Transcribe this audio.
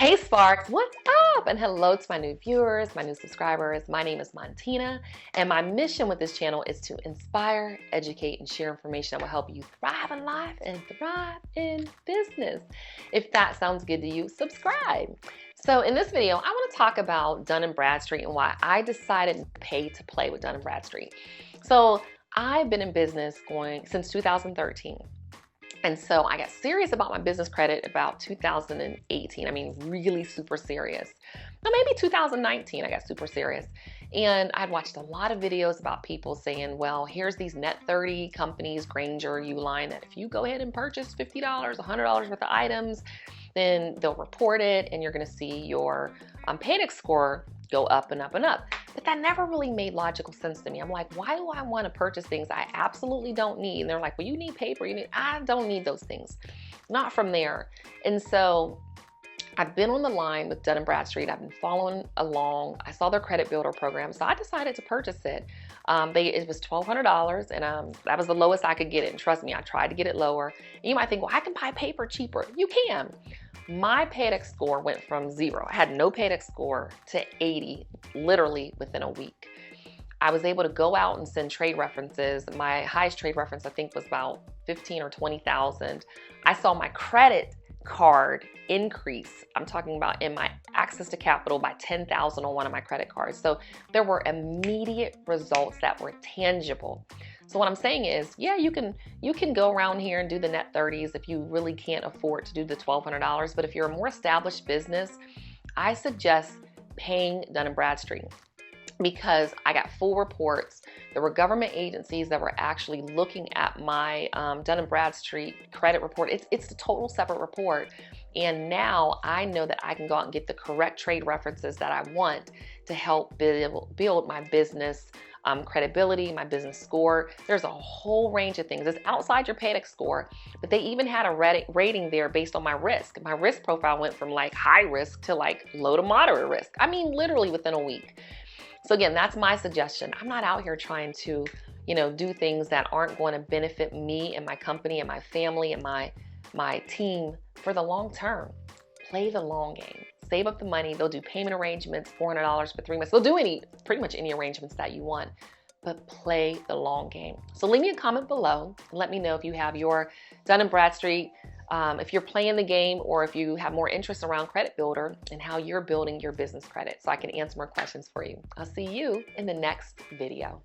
Hey Sparks, what's up? And hello to my new viewers, my new subscribers. My name is Montina, and my mission with this channel is to inspire, educate, and share information that will help you thrive in life and thrive in business. If that sounds good to you, subscribe. So in this video, I want to talk about Dun & Bradstreet and why I decided to pay to play with Dun & Bradstreet. So I've been in business since 2013. And so I got serious about my business credit about 2018. I mean, really super serious. Or maybe 2019, I got super serious. And I'd watched a lot of videos about people saying, well, here's these net 30 companies, Granger, Uline, that if you go ahead and purchase $50, $100 worth of items, then they'll report it and you're going to see your Paydex score go up and up and up. But that never really made logical sense to me. I'm like, why do I want to purchase things I absolutely don't need? And they're like, well, you need paper. I don't need those things. Not from there. And so I've been on the line with Dun & Bradstreet. I've been following along. I saw their credit builder program, so I decided to purchase it. It was $1,200, and that was the lowest I could get it. And trust me, I tried to get it lower. And you might think, well, I can buy paper cheaper. You can. My Paydex score went from 0. I had no Paydex score to 80, literally within a week. I was able to go out and send trade references. My highest trade reference, I think, was about 15 or 20,000. I saw my credit card increase. I'm talking about in my access to capital by 10,000 on one of my credit cards. So there were immediate results that were tangible. So what I'm saying is, yeah, you can go around here and do the net 30s if you really can't afford to do the $1,200. But if you're a more established business, I suggest paying Dun & Bradstreet, because I got full reports. There were government agencies that were actually looking at my Dun & Bradstreet credit report. It's a total separate report. And now I know that I can go out and get the correct trade references that I want to help build my business credibility, my business score. There's a whole range of things. It's outside your Paydex score, but they even had a rating there based on my risk. My risk profile went from like high risk to like low to moderate risk. I mean, literally within a week. So again, that's my suggestion. I'm not out here trying to, do things that aren't going to benefit me and my company and my family and my team for the long term. Play the long game. Save up the money. They'll do payment arrangements, $400 for 3 months. They'll do pretty much any arrangements that you want, but play the long game. So leave me a comment below and let me know if you have your Dun & Bradstreet, if you're playing the game, or if you have more interest around Credit Builder and how you're building your business credit, so I can answer more questions for you. I'll see you in the next video.